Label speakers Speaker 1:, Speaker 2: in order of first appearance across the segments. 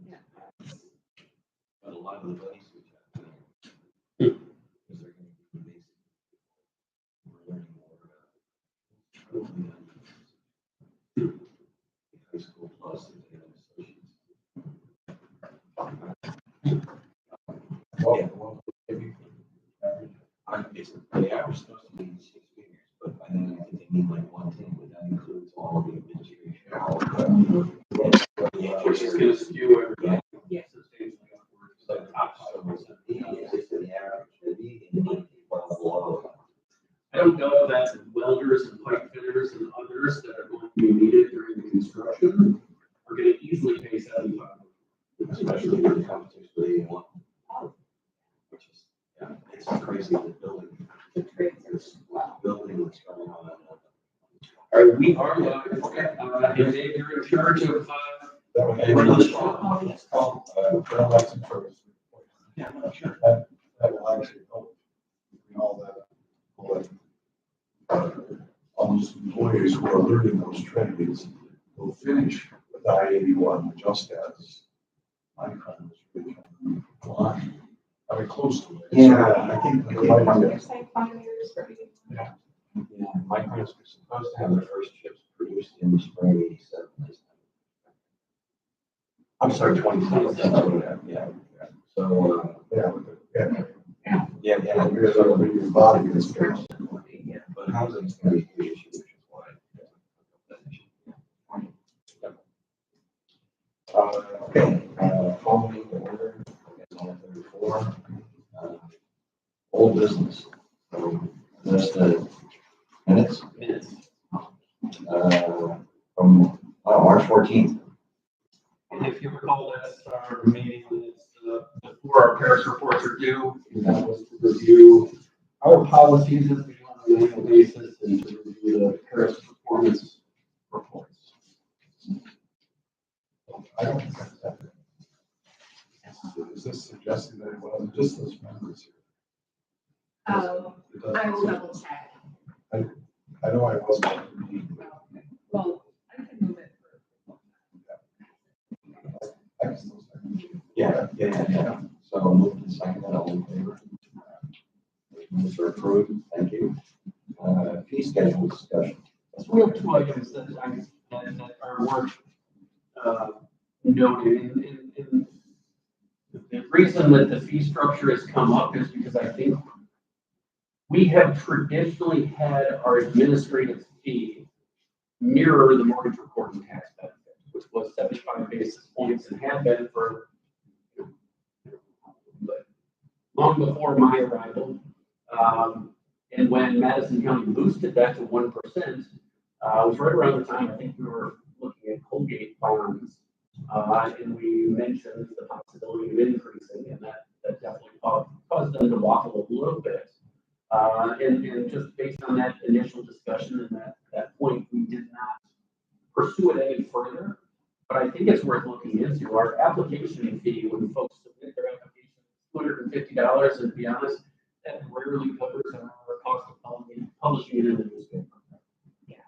Speaker 1: Yeah.
Speaker 2: But a lot of the buddies we have, because they're going to be basic. We're learning more about hopefully high school plus and they have associates.
Speaker 3: Well,
Speaker 2: The average supposed to be 6 figures, but I think they need like 110, but that includes all of the administration. All of
Speaker 4: Which is going to skew everybody substantially upwards.
Speaker 2: So the top so it's the average, the median, well below.
Speaker 4: I don't know that welders and pipe fitters and others that are going to be needed during the construction are going to easily pay 75.
Speaker 2: Especially when it comes to the 81. Which is, yeah, it's crazy the building.
Speaker 1: The trades are
Speaker 2: This building that's going on.
Speaker 4: All right, we are live. And Dave, you're in charge of running the show.
Speaker 3: it's called, general license service.
Speaker 4: Yeah, I'm not sure.
Speaker 3: That will actually help in all those employees who are learning those trades will finish with I-81 just as my friend was really flying. I mean, close to it.
Speaker 2: Yeah,
Speaker 3: I think
Speaker 1: You're saying 5 years, right?
Speaker 2: Yeah, Micron is supposed to have their first chips produced in the spring of '87. I'm sorry, 2027. Yeah. So, yeah.
Speaker 3: Because of your body is.
Speaker 2: But housing is going to be the issue, which is why. Okay, following order, on 34, old business. So that's the minutes from March 14th.
Speaker 4: And if you recall, that's our meeting, it's before our Paris reports are due, and that was to review our policies as we do on an annual basis and to review the Paris performance reports.
Speaker 3: I don't think that's happening. Is this suggesting that it wasn't just those members here?
Speaker 1: I will double check.
Speaker 3: I know I wasn't at the meeting.
Speaker 1: Well, I can move it
Speaker 3: I can still second.
Speaker 2: Yeah. So move to sign that, all in favor? Minutes are approved, thank you. Fee schedule discussion.
Speaker 4: We have 2 items that are worth noting. And the reason that the fee structure has come up is because I think we have traditionally had our administrative fee mirror the mortgage recording tax benefit, which was 75 basis points and had been for long before my arrival. And when Madison County boosted that to 1%, it was right around the time I think we were looking at Colgate bonds. And we mentioned the possibility of increasing, and that definitely caused them to waffle a little bit. And just based on that initial discussion and that point, we did not pursue it any further. But I think it's worth looking into. Our application fee, when folks submit their application, $250, and to be honest, that rarely covers our cost of publishing it in the newspaper.
Speaker 1: Yeah.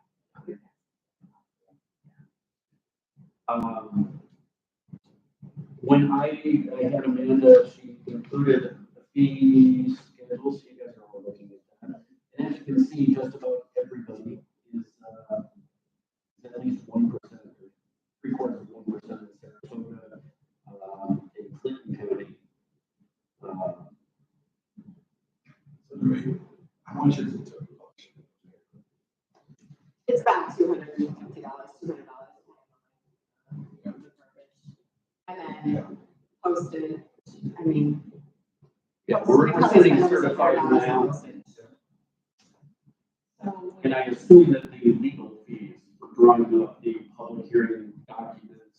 Speaker 4: When I had Amanda, she included the fee schedule, so you guys are all looking at that. And as you can see, just about everybody is at least 1%, 3/4 of 1% in Sarasota, in Clinton County.
Speaker 3: How much is it to?
Speaker 1: It's about $250, $200. And then posted, I mean.
Speaker 4: Yeah, we're sending certified mail, and I assume that the legal fees for drawing up the public hearing documents,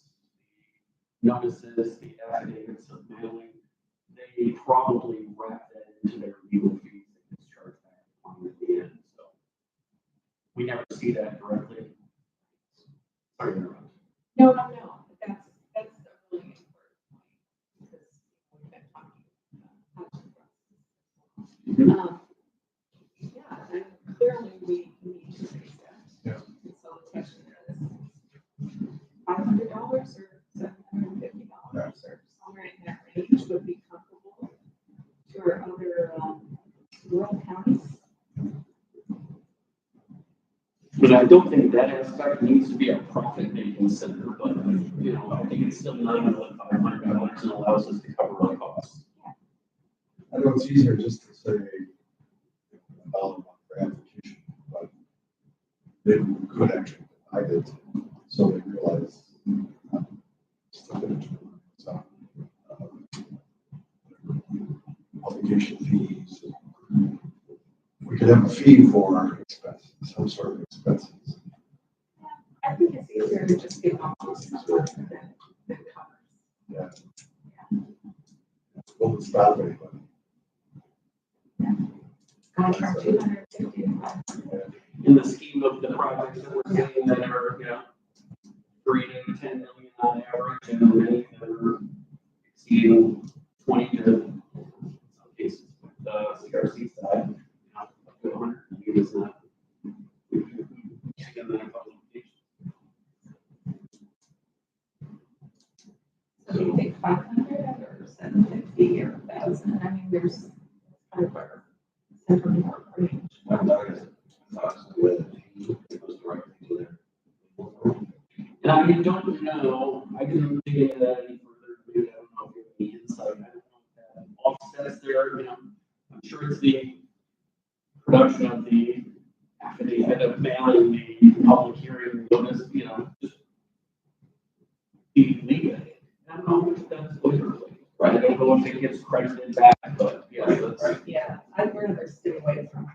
Speaker 4: the notices, the affidavits of mailing, they probably wrap that into their legal fees and discharge that on at the end. So we never see that directly. Sorry to interrupt.
Speaker 1: No. That's a really important point because we've been talking about yeah, and clearly we need to raise that.
Speaker 3: Yeah.
Speaker 1: So the question is $500 or $750?
Speaker 3: Yeah.
Speaker 4: But I don't think that aspect needs to be a profit-making center, but, you know, I think it's still $9,500 and allows us to cover our costs.
Speaker 3: I know it's easier just to say $1 per application, but maybe we could actually divide it so they realize it's the finish. So, application fees. We could have a fee for expenses, some sort of expenses.
Speaker 1: I think it's easier to just give almost number than covers.
Speaker 3: Yeah. Won't stop anybody.
Speaker 1: Going from 250 to 500.
Speaker 4: In the scheme of the projects that we're seeing that are, you know, 3 to 10 million on average, and many that are exceeding 20 to, in some cases, with the CRC side, you know, up to 100, I mean, it's not. We've taken that in public.
Speaker 1: So do you think 500 or 750 or 1,000? I mean, there's kind of where center more range.
Speaker 2: I'm not gonna, thoughts on whether the fee goes directly to their.
Speaker 4: And I don't know, I didn't dig into that any further, maybe I don't know if you have any insight, I don't know if that offsets there, you know, I'm sure it's the production of the, after they end up mailing the public hearing notice, you know, just the legal. I don't know if that's literally, right, I don't know if it gets credited back, but yeah, that's.
Speaker 1: Yeah, I'd rather stay away from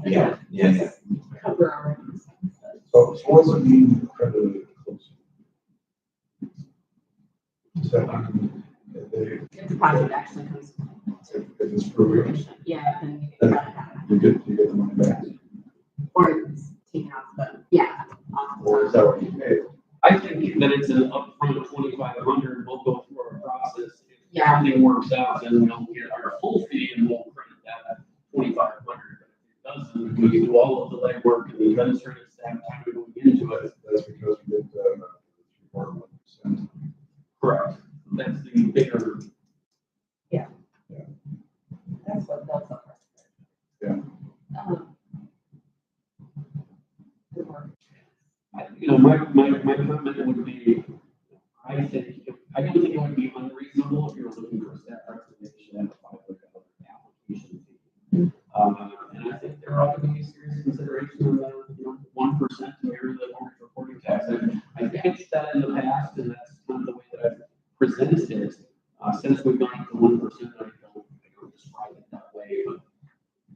Speaker 1: the
Speaker 2: Yeah, yeah.
Speaker 1: Just cover our own expenses.
Speaker 3: So what does it mean credited close? Does that mean that they,
Speaker 1: If the project actually comes
Speaker 3: if it's approved,
Speaker 1: fruition, yeah, then you gotta have,
Speaker 3: you get the money back?
Speaker 1: or it's taken off, but yeah.
Speaker 3: Or is that what you paid?
Speaker 4: I think that it's an upfront 2,500, we'll go through our process. If
Speaker 1: Yeah.
Speaker 4: everything works out, then we'll get our full fee and we'll credit that at 2,500. But if it doesn't, we do all of the legwork and the administrative staff time going into it.
Speaker 3: That's because we did, 3.1%.
Speaker 4: Correct. That's the bigger.
Speaker 1: That's what builds up.
Speaker 3: Yeah.
Speaker 1: The work.
Speaker 4: You know, my comment would be, I don't think it would be unreasonable if you're looking for a staff recommendation at a $500 application fee. And I think there ought to be serious consideration of the, you know, 1% to mirror the mortgage reporting tax. And I pitched that in the past, and that's kind of the way that I've presented it. Since we've gone to 1%, I don't describe it that way, but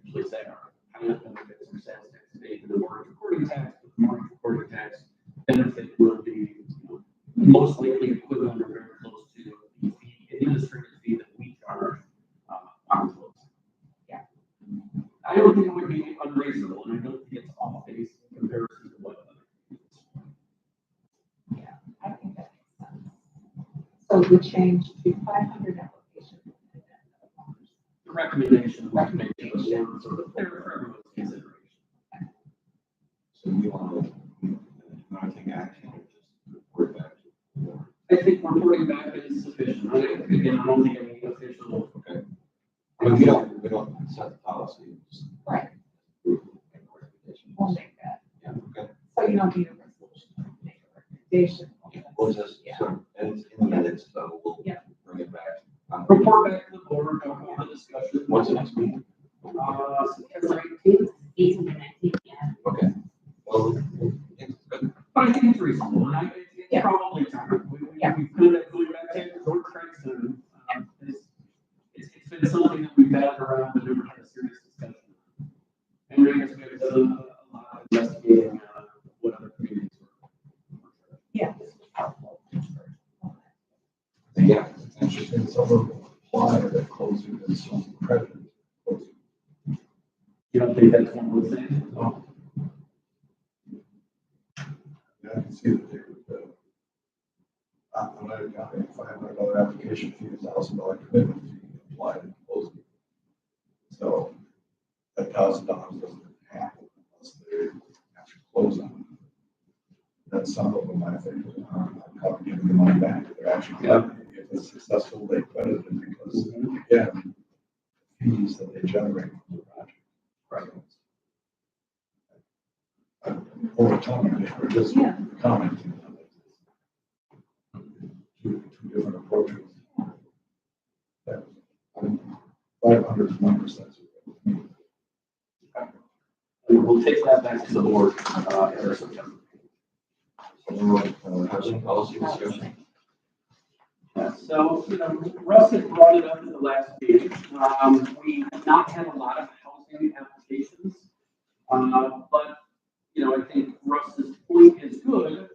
Speaker 4: usually say, how many benefits are sales tax paid in the mortgage reporting tax, but the mortgage reporting tax benefit will be, you know, most likely equivalent or very close to the administrative fee that we charge on close.
Speaker 1: Yeah.
Speaker 4: I don't think it would be unreasonable, and I don't think it's off base in comparison to what other communities.
Speaker 1: Yeah, I think that makes sense. So we changed to 500 applications.
Speaker 4: The recommendation was made to us, sort of there for everyone's consideration.
Speaker 2: So you want to take action or just report back to the board?
Speaker 4: I think reporting back is sufficient. Again, I don't think any official.
Speaker 2: Okay. I mean, we don't set the policy. Just
Speaker 1: Right.
Speaker 2: approve the recommendation.
Speaker 1: We'll make that.
Speaker 2: Yeah, okay.
Speaker 1: So you don't need a resolution to make a recommendation.
Speaker 2: We'll just,
Speaker 1: Yeah.
Speaker 2: so, and it's in the minutes, so we'll
Speaker 1: Yeah.
Speaker 2: bring it back.
Speaker 4: Report back to the board, talk about the discussion.
Speaker 2: What's the next meeting?
Speaker 1: September 18th, 18th and 19th, yeah.
Speaker 2: Okay. Well, it's good.
Speaker 4: But I think it's reasonable, and it's
Speaker 1: Yeah.
Speaker 4: probably time. We've
Speaker 1: Yeah.
Speaker 4: kind of going back to short tracks, and it's been something that we've batted around, but never had a serious discussion. And I guess we've done a lot of investigating what other communities were.
Speaker 1: Yeah, this was helpful.
Speaker 3: Yeah, it's interesting, some of them apply that closing and some credit closing.
Speaker 4: You don't think that's one we're saying?
Speaker 3: No. Yeah, I can see that they would, when I got a $500 application fee, $1,000 commitment fee applied and closing. So that $1,000 doesn't happen unless they have to close on it. Then some of them, I think, are probably giving the money back. They're actually, if it's successful, they credit it because, again, fees that they generate from the project.
Speaker 4: Right.
Speaker 3: over time, or just
Speaker 1: Yeah.
Speaker 3: commenting on it. Two different approaches. Yeah. 500 is 1%.
Speaker 4: And we'll take that back to the board, in our September.
Speaker 2: Housing policy discussion.
Speaker 4: Yeah, so, Russ had brought it up at the last meeting. We have not had a lot of housing applications. But, I think Russ's point is good.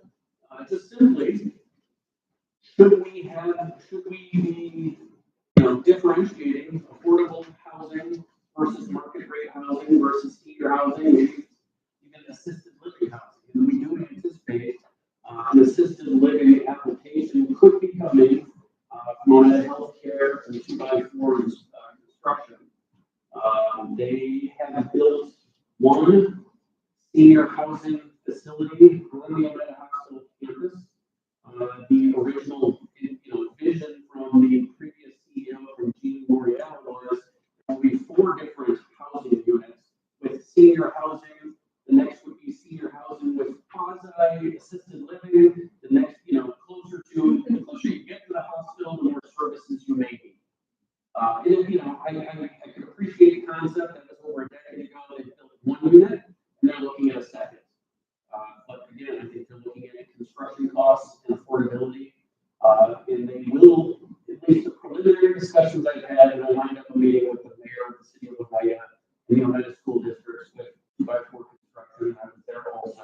Speaker 4: Just simply, should we be, differentiating affordable housing versus market rate housing versus senior housing, maybe even assisted living housing? And we do anticipate an assisted living application could be coming from healthcare and 2x4 construction. They have built one senior housing facility on the Omega Hospital campus. The original, vision from the previous CEO from Gene Morial was there will be 4 different housing units with senior housing. The next would be senior housing with quasi assisted living. The next, closer you get to the hospital, the more services you may need. I could appreciate the concept that was over a decade ago. They built one unit and they're looking at a second. But again, I think they're looking at construction costs and affordability. And they will, at least the preliminary discussions I've had, and I lined up a meeting with the mayor of the city of Ohio and the United School Districts with 2x4 construction. I was there also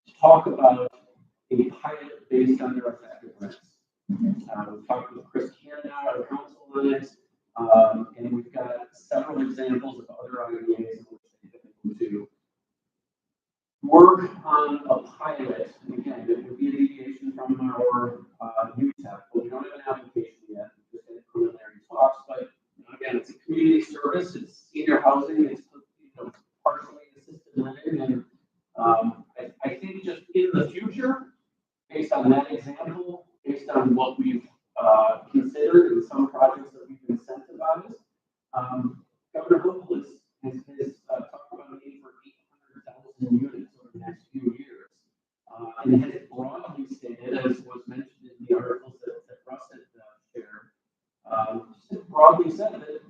Speaker 4: to talk about a pilot based on their effective rents. We've talked with Chris Canada, our council on it, and we've got several examples of other IDAs in which they've been able to work on a pilot. And again, it would be a deviation from our UTEP, but we don't have an application yet. We're just in preliminary talks, but again, it's a community service, it's senior housing, it's partially assisted living, and I think just in the future, based on that example, based on what we've considered in some projects that we've incentivized, Governor Hochul has talked about a need for 800,000 units over the next few years, and has broadly stated, as was mentioned in the articles that Russ had shared, broadly said that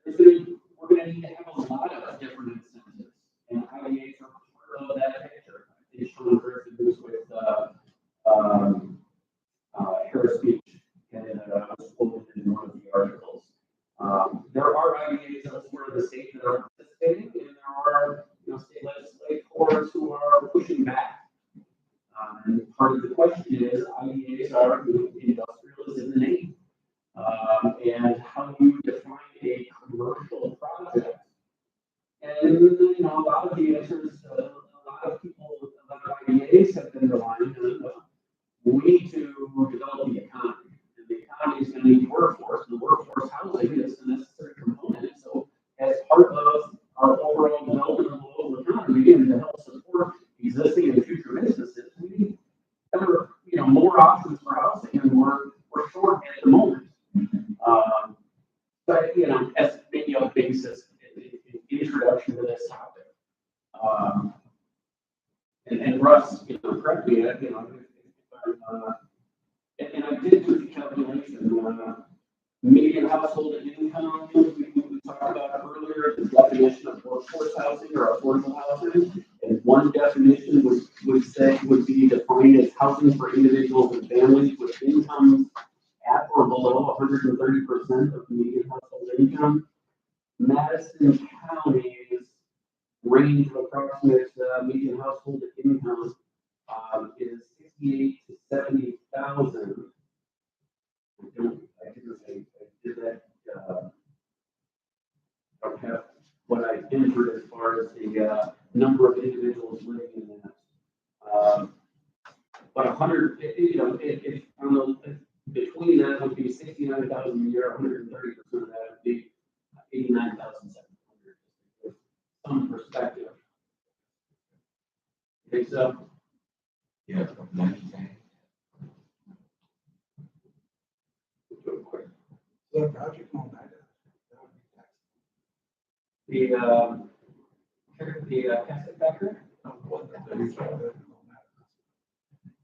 Speaker 4: we're going to need to have a lot of different incentives, and IDAs are part of that picture. I think Sean Griffin was with Harris Beach, and was quoted in one of the articles. There are IDAs elsewhere in the state that are participating, and there are state legislators who are pushing back. And part of the question is IDAs are industrial is in the name, and how do you define a commercial project? And a lot of the answers, a lot of people, a lot of IDAs have been relying on. We need to develop the economy, and the economy is going to need workforce. The workforce housing is a necessary component. So, as part of our overall development of the local economy and to help support existing and future businesses, we need better, more options for housing, and we're short at the moment. But as maybe a basis, introduction to this topic. And Russ, correct me, and I did do the calculation. Median household income, we talked about earlier, the definition of workforce housing or affordable housing, and one definition would be defined as housing for individuals and families with incomes at or below 130% of the median household income. Madison County's range of approximate median household income is 68 to 70,000. I did that. I don't have what I entered as far as the number of individuals living in that. But 100, if between that would be 69,000 a year, 130% of that would be 89,700. Some perspective. Think so?
Speaker 2: Yeah, 90.
Speaker 3: So the project on that would be taxable.
Speaker 4: The asset factor?
Speaker 3: No, What the use of it,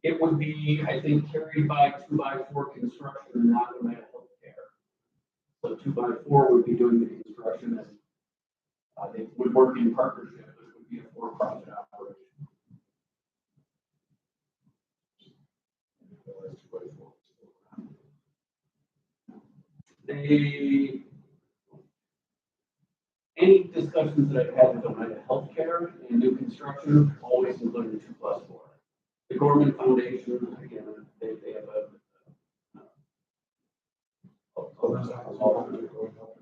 Speaker 4: It would be, I think, carried by 2x4 construction, not the medical healthcare. So 2x4 would be doing the construction and they would work in partnership. It would be a for-profit operation. They, any discussions that I've had with them on healthcare and new construction always included 2+4. The Gorman Foundation, again, they have
Speaker 3: Others are going up.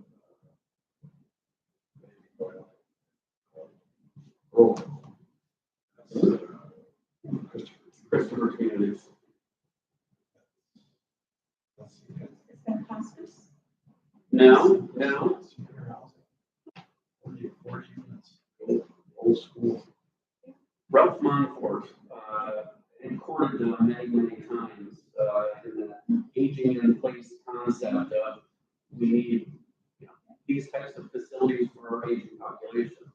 Speaker 4: Christopher communities.
Speaker 1: Is that hospice?
Speaker 4: No.
Speaker 3: 40 units, old school.
Speaker 4: Ralph Monfort, had courted them many times, in the aging in place concept of we need, these types of facilities for our aging population.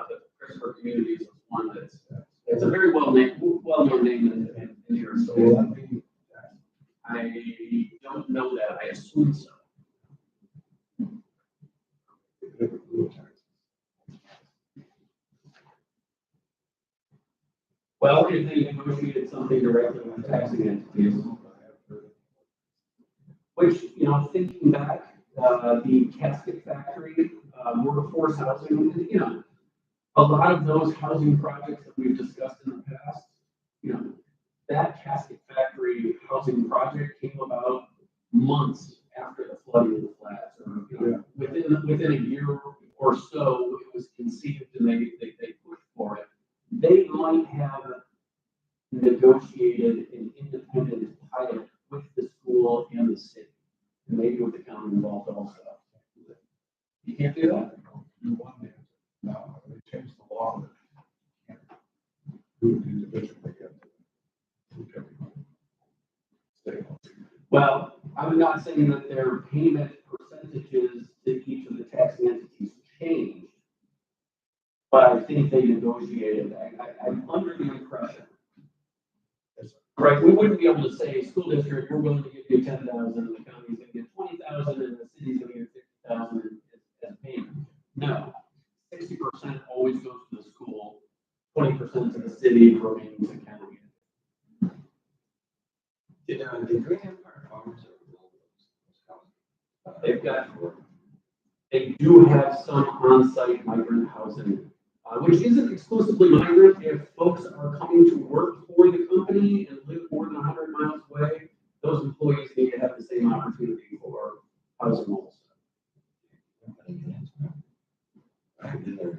Speaker 4: But Christopher Communities is one that's, it's a very well-known name in New York
Speaker 3: So
Speaker 4: State.
Speaker 3: will that be,
Speaker 4: I don't know that, I assume so. Well, if they negotiated something directly with taxing entities, which, thinking back, the casket factory, workforce housing, a lot of those housing projects that we've discussed in the past, that casket factory housing project came about months after the flooding of the flats, or, within a year or so, it was conceived and they pushed for it. They might have negotiated an independent pilot with the school and the city, and maybe with the county involved also. You can't do that?
Speaker 3: you want it? No, they changed the law that you can't do it individually. You have to look at everybody.
Speaker 4: Well, I'm not saying that their payment percentages to each of the taxing entities changed, but I think they negotiated. I'm under the impression. Right, we wouldn't be able to say, school district, we're willing to give you 10,000, and the county's gonna get 20,000, and the city's gonna get 50,000 as payment. No, 60% always goes to the school, 20% to the city, remaining to the county.
Speaker 2: The Green Empire Farms are
Speaker 4: They do have some on-site migrant housing, which isn't exclusively migrant. If folks are coming to work for the company and live more than 100 miles away, those employees need to have the same opportunity for housing also.
Speaker 2: I've been there for years.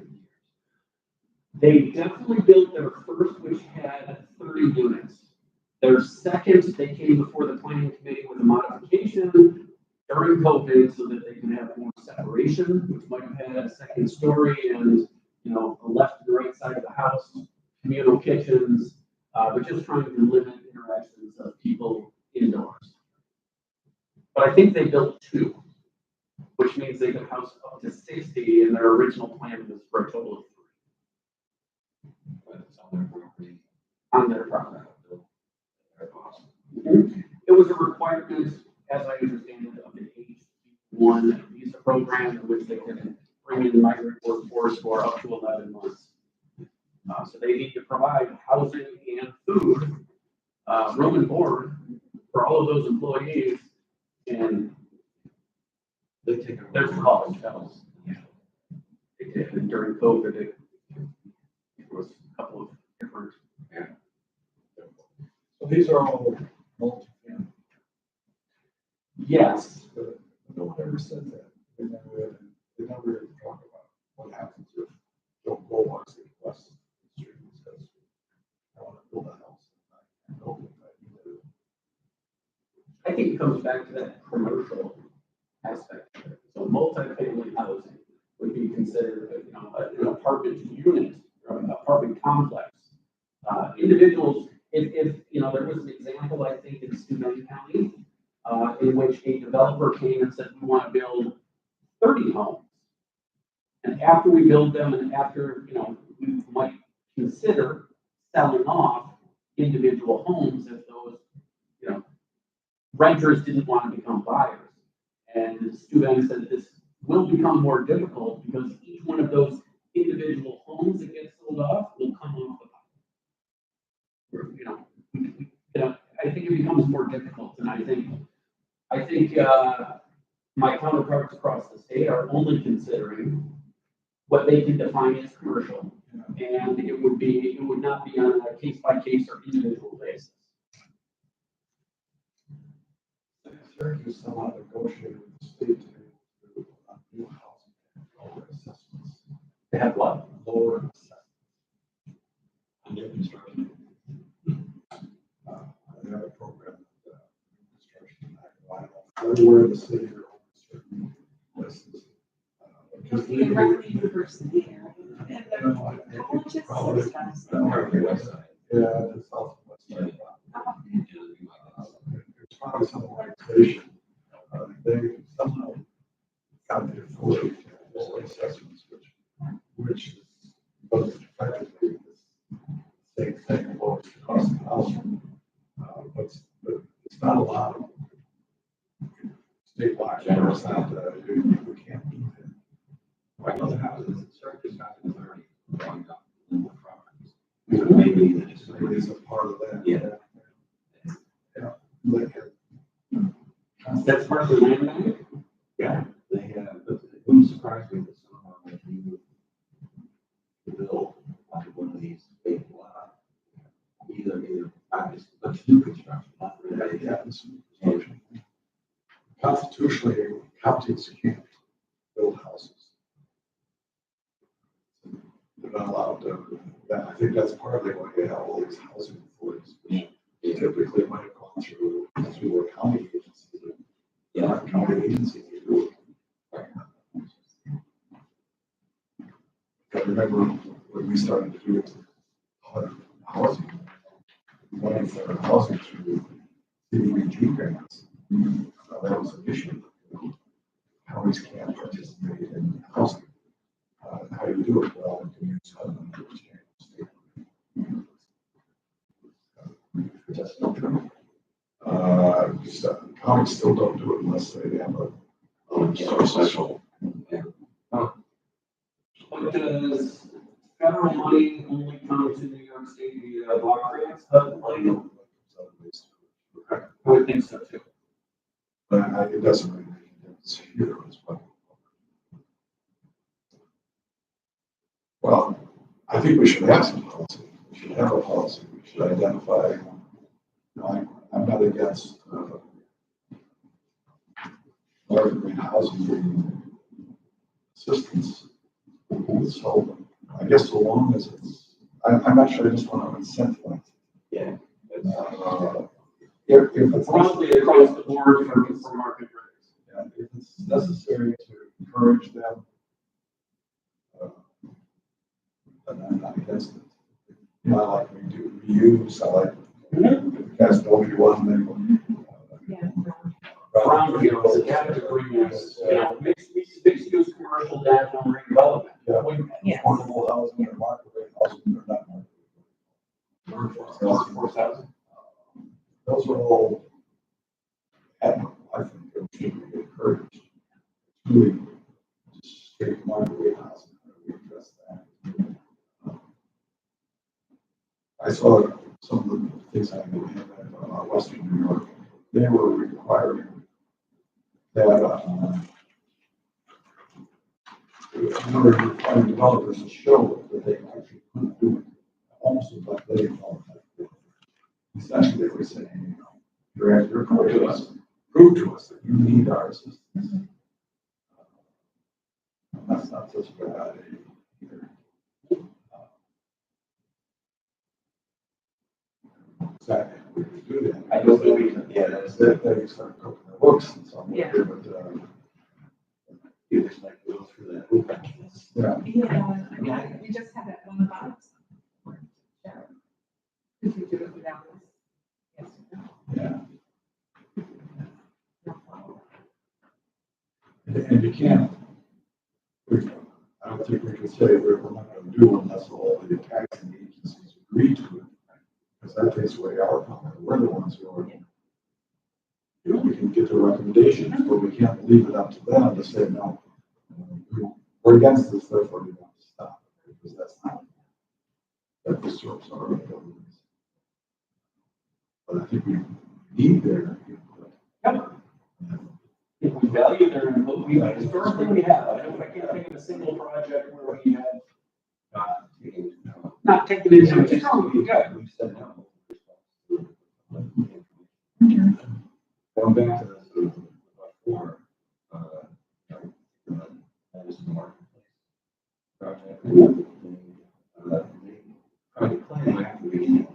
Speaker 4: They definitely built their first, which had 30 units. Their second, they came before the planning committee with a modification during COVID so that they can have more separation, which might have had a second story and, a left and right side of the house, communal kitchens, but just trying to limit interactions of people indoors. But I think they built 2, which means they could house up to 60, and their original plan was for a total of 3.
Speaker 2: But it's on their property.
Speaker 4: On their property.
Speaker 2: They're awesome.
Speaker 4: It was a requirement, as I understand it, of the H-1 visa program in which they can bring in migrant workforce for up to 11 months. So they need to provide housing and food, room and board for all of those employees, and
Speaker 2: They take a.
Speaker 4: there's college hotels. They did, and during COVID, it was a couple of different.
Speaker 3: So these are all multi-family.
Speaker 4: Yes.
Speaker 3: But no one ever said that. They never even talk about what happens if Joe Blow wants to west the street and says, I want to build a house. And I build it, I need to.
Speaker 4: I think it comes back to that commercial aspect. So multifamily housing would be considered, an apartment unit or an apartment complex. Individuals, if there was an example, I think, in Steuben County, in which a developer came and said, we want to build 30 homes. And after we build them and after, we might consider selling off individual homes if those, you know, renters didn't want to become buyers. And Stu Banks said this will become more difficult because each one of those individual homes that get sold off will come off the pot. I think it becomes more difficult, and I think my counterparts across the state are only considering what they can define as commercial, and it would not be on a case by case or individual basis.
Speaker 3: Syracuse somehow negotiated with the state to do new housing and lower assessments.
Speaker 4: They have what?
Speaker 3: Lower assessments.
Speaker 2: Under construction.
Speaker 3: They have a program, construction, I don't know, everywhere in the city or certain places. Because
Speaker 1: You can run the university and the colleges
Speaker 3: Probably.
Speaker 1: and stuff.
Speaker 3: Yeah, it's southwest. It's probably some organization, they somehow got the authority to lower assessments, which is, but effectively the same thing, lowers the cost of housing. But it's not allowed statewide. It's not, we can't do that.
Speaker 2: Right, other houses, Syracuse housing is already going up in the properties. So maybe that it's.
Speaker 3: It is a part of that.
Speaker 2: Yeah.
Speaker 3: Yeah. Like,
Speaker 4: That's part of the land bank?
Speaker 2: Yeah, they have, but it wouldn't surprise me that some of them, if you build like one of these big, either, just new construction, not really.
Speaker 3: yeah, it's constitutionally, counties can't build houses. They're not allowed to, I think that's partly why they have all these housing authorities, which typically might have gone through a county agency.
Speaker 2: Yeah.
Speaker 3: County agency to do it. I remember when we started to do housing, money for housing through CDBG grants. That was an issue. Counties can't participate in housing. How do you do it? Well, you can use housing state. That's not true. Counties still don't do it unless they have a special.
Speaker 4: But does federal money only come to New York State via block grants? I would think so too.
Speaker 3: But it doesn't really make a difference here as well. Well, I think we should have some policy. We should have a policy. We should identify. I'm not against larger housing assistance. So I guess so long as I'm not sure I just want to incentivize.
Speaker 2: Yeah.
Speaker 3: If it's
Speaker 4: Broadly across the board for market rates.
Speaker 3: yeah, if it's necessary to encourage them, then I'm not against it. I like reuse. I like, you guys know if you want them.
Speaker 1: Yeah.
Speaker 4: Brownfields, you have to bring us, mixed use commercial downtown redevelopment.
Speaker 1: Yes.
Speaker 3: Affordable housing or market rate housing or not market rate.
Speaker 4: Workforce housing.
Speaker 3: Those are all, I think, they should be encouraged. It's really just straight market rate housing. We address that. I saw some of the things I know in Western New York. They were requiring that in order to require developers to show that they actually couldn't do it, almost like they qualified. Essentially, they were saying, you're prove to us that you need our assistance. That's not such a good idea either. Exactly, we could do that.
Speaker 4: I don't believe it.
Speaker 2: Yeah, that's
Speaker 3: That they start cooking the books and so on.
Speaker 1: Yeah.
Speaker 3: But,
Speaker 2: you just like to go through that hoop.
Speaker 3: yeah,
Speaker 1: Yeah, I mean, we just had that one box. If you do it without this. Yes.
Speaker 3: yeah.
Speaker 1: No problem.
Speaker 3: And you can't, I don't think we could say we're not going to do unless all the taxing agree to it, because that takes away our power. We're the ones who are, we can get the recommendations, but we can't leave it up to them to say, no, we're against this, therefore we want to stop, because that's not, that disturbs our abilities. But I think we need their input.
Speaker 4: Yep. If we value their input, we historically we have. I can't think of a single project where we have not taken into account. Good.
Speaker 2: We've said no. Going back to the before, Madison Marketplace project, they tried to claim after we get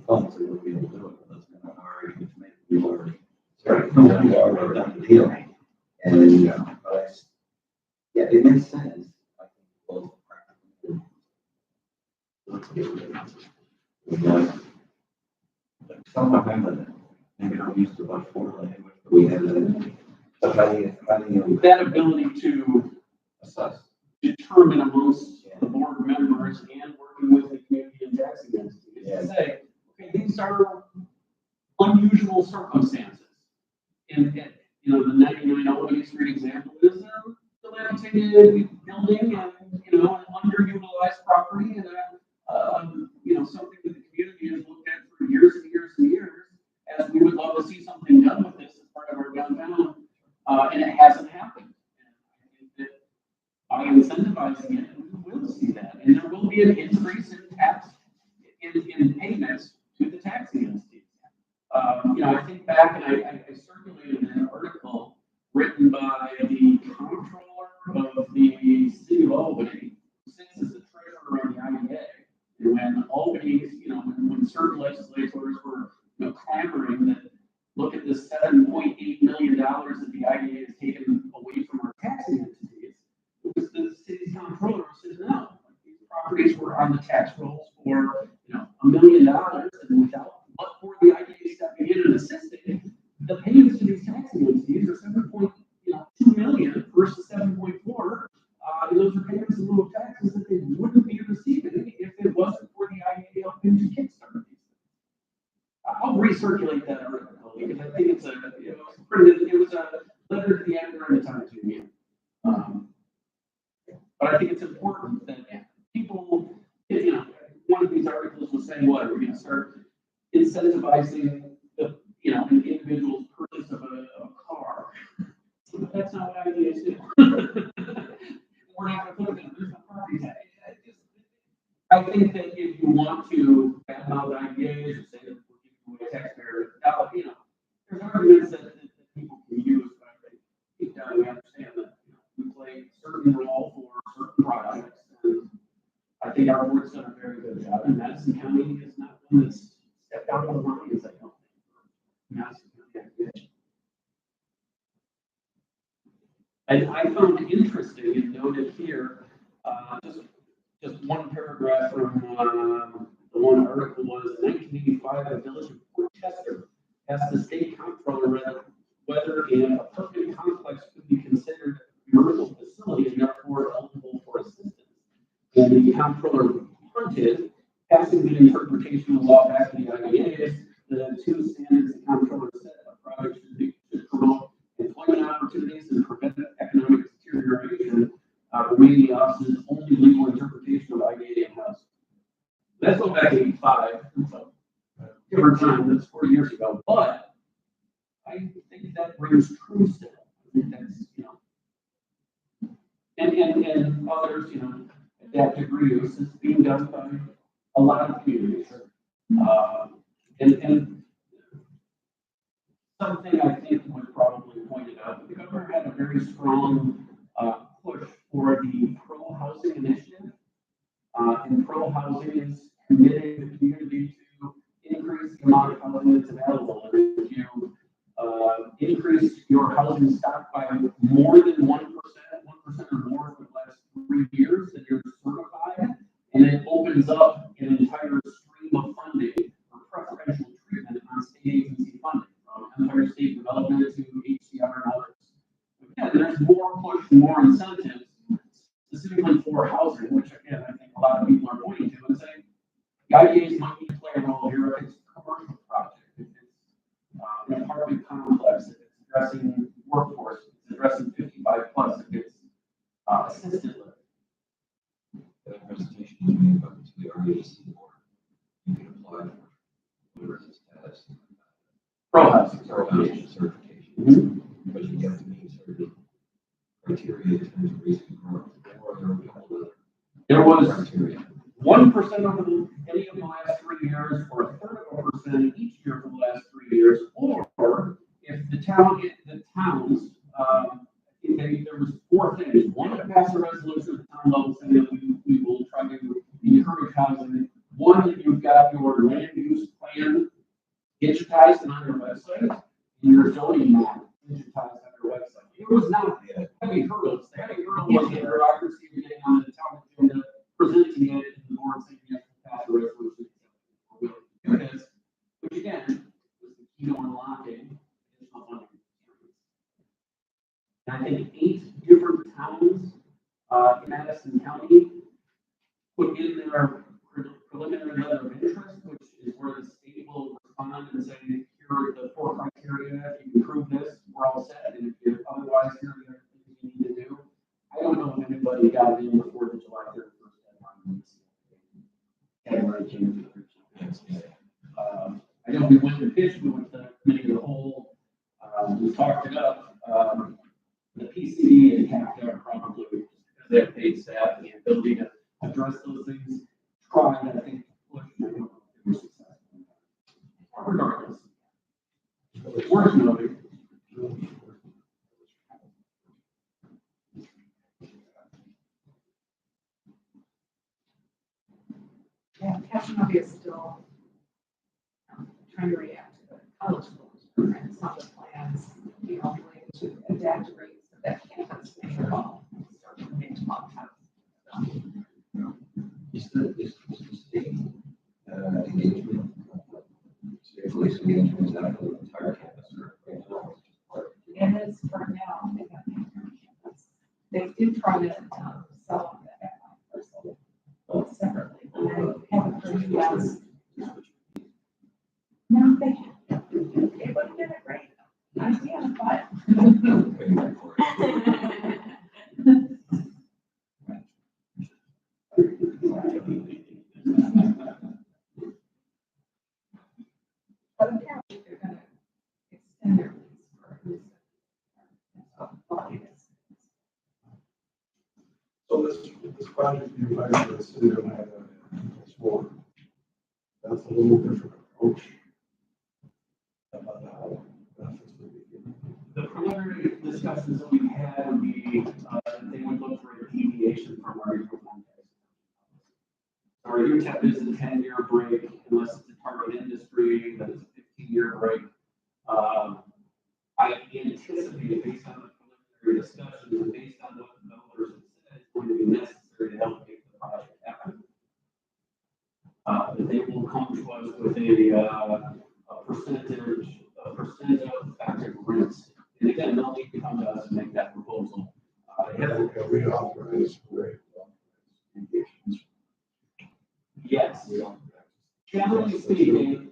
Speaker 2: funds that we'll be able to do it, but that's kind of hard to make. We've already started, we've already done the deal. And, but yeah, it makes sense. I think both practically. Let's get rid of it. Some of them, maybe not used to about 4 language, but we have that. So how do you
Speaker 4: That ability to
Speaker 2: assess?
Speaker 4: determine amongst the board members and working with the community and taxing entities
Speaker 2: Yeah.
Speaker 4: to say, okay, these are unusual circumstances. And the 99 Albany Street example is a dilapidated building and, an underutilized property and something that the community has looked at for years and years and years, as we would love to see something done with this as part of our downtown, and it hasn't happened. And I think that by incentivizing it, we will see that, and there will be an increase in tax, in payments to the taxing entities. I think back and I circulated an article written by the comptroller of the city of Albany, who sits as the treasurer of the IDA. And when Albany, when certain legislators were clamoring that look at this $7.8 million that the IDA has taken away from our taxing entities, it was the city's comptroller who says no. These properties were on the tax rolls for $1 million, and without but for the IDA stepping in and assisting, the payments to these taxing entities are $7.2 million versus 7.4. And those are payments in lieu of taxes that they wouldn't be receiving if it wasn't for the IDA helping to kickstart these things. I'll recirculate that article because I think it was a letter to the editor of the Times Union. But I think it's important that people, one of these articles was saying, what, we're going to start incentivizing the, an individual's purchase of a car. But that's not what ideas do. We're not going to put it in there's no property tax. I think that if you want to badmouth ideas or say that we're giving away taxpayer dollars, there's arguments that people can use, but I think deep down we understand that we play a certain role for certain projects. And I think our board's done a very good job, and Madison County is not one that's stepped out of the lines, I don't think. Madison County. And I found it interesting and noted here, just one paragraph from the one article was 1985, the village of Port Chester asked the state comptroller whether an apartment complex could be considered a commercial facility and therefore eligible for assistance. And the comptroller punted, passing the interpretation of the law back to the IDAs, the two standards the comptroller set a project should promote employment opportunities and prevent economic deterioration, remain the office's only legal interpretation of IDA in-house. That's going back to 85, so give or time, that's 40 years ago, but I think that rings true still. I think that's, and others, adaptive reuse is being done by a lot of communities. And something I think was probably pointed out, the governor had a very strong push for the pro-housing initiative. And pro-housing is committing the community to increase the amount of housing that's available. And if you increase your housing stock by more than 1% or more for the last 3 years, then you're certified, and it opens up an entire stream of funding for preferential treatment on state agency funding, from Empire State Development to HCR and others. Again, there's more push and more incentives, specifically for housing, which again, I think a lot of people are pointing to and saying, The IDAs might need to play a role here if it's a commercial project, if it's an apartment complex, if it's addressing workforce, if it's addressing 55 plus, if it's assisted living.
Speaker 2: That presentation was made up to the REAC board. You can apply for whatever the status.
Speaker 4: Pro housing
Speaker 2: Certification.
Speaker 4: Mhm.
Speaker 2: But you have to meet certain criteria in terms of recent growth, or there will be a whole other
Speaker 4: There was
Speaker 2: criteria.
Speaker 4: 1% over any of the last 3 years, or a third of a percent each year for the last 3 years, or if the towns, I think there was 4 things. One, to pass a resolution at the town level saying that we will try to encourage housing. One, that you've got your land use plan digitized and on your website, and your zoning map digitized on your website. It was not heavy hurdles. The heavy hurdle was the bureaucracy of getting on the town agenda, presenting it in the board saying you have to pass a resolution. We're willing to do this, which again was the key to unlocking additional funding. And I think 8 different towns in Madison County put in their preliminary letter of interest, which is where the state will respond and say, here are the 4 criteria. If you can prove this, we're all set. And if you otherwise, here are the things you need to do. I don't know if anybody got in before the July 31st deadline. Category came to I know we went to pitch, we went to the committee of the whole, we talked it up. The PCD and capped out probably because they have paid staff and the ability to address those things. Tried, I think, push, I don't know if they were successful. Regardless, it's worth noting.
Speaker 1: Yeah, Casanova is still trying to react to the college schools and some of the plans, related to adapt rates of that campus may evolve. Start to make talk about.
Speaker 2: Is the state engagement, state police engagement, is that for the entire campus or?
Speaker 1: And it's for now, they got the entire campus. They did try to sell that parcel separately, and I haven't heard you guys. No, they haven't. It would have been a great idea, but. But apparently they're gonna extend their lease for a reason.
Speaker 3: So this project you guys are sitting on that floor, that's a little different approach. About how benefits would be given.
Speaker 4: The preliminary discussions that we had would be, that they would look for a deviation from our uniform tax. Our UTEP is a 10-year break unless it's a target industry, that is a 15-year break. I anticipate based on the preliminary discussions and based on what the developers have said, it's going to be necessary to help make the project happen. That they will come to us with a percent of effective rents. And again, they'll need to come to us and make that proposal.
Speaker 3: We authorize rate.
Speaker 4: Yes. Generally speaking,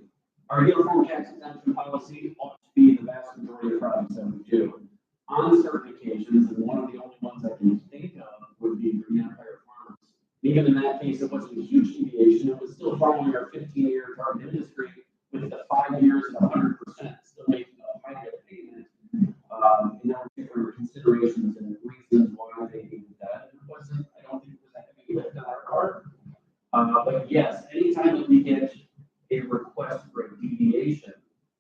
Speaker 4: our uniform tax exemption policy ought to be the vast majority of projects that we do. On certain occasions, and one of the only ones I can think of would be Green Empire Farms. Even in that case, it wasn't a huge deviation. It was still following our 15-year target industry with the 5 years at 100%, still making a higher payment. And there were different considerations and reasons why they needed that. And it wasn't, I don't think it was a heavy lift on our part. But yes, anytime that we get a request for a deviation,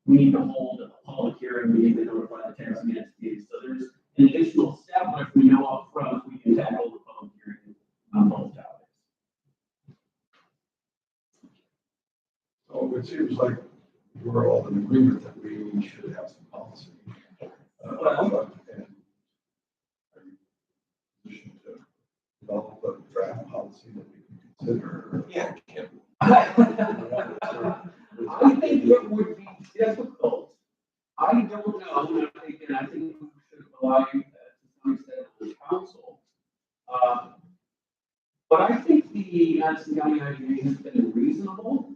Speaker 4: we need to hold a public hearing, we need to notify the taxing entities. So there's an additional step, but if we know up front, we can tackle the public hearing on both topics.
Speaker 3: So it seems like we're all in agreement that we should have some policy. And are you in a position to develop a draft policy that we can consider?
Speaker 2: Yeah, Kim.
Speaker 4: I think it would be difficult. I don't know, and I think we should rely to some extent on the council. But I think the Madison County IGA has been reasonable,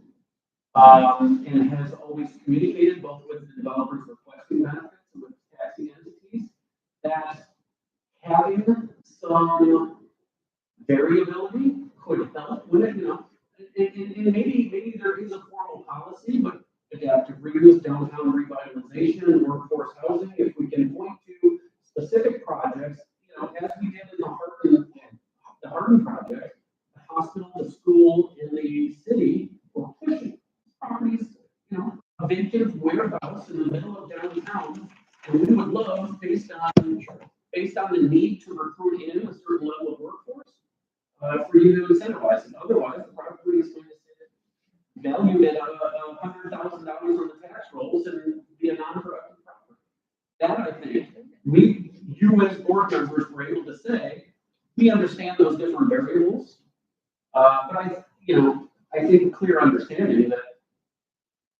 Speaker 4: and has always communicated both with the developers requesting benefits and with taxing entities, that having some variability could help with it, and maybe there is a formal policy, but adaptive reuse, downtown revitalization, workforce housing, if we can point to specific projects, as we did in the Hardin project, the hospital, the school, and the city were pushing properties, a vacant warehouse in the middle of downtown, and we would love, based on the need to recruit in a certain level of workforce, for you to incentivize it. Otherwise, the property is going to sit valued at $100,000 on the tax rolls and be a non-productive property. That, I think, you as board members were able to say, we understand those different variables, but I think a clear understanding that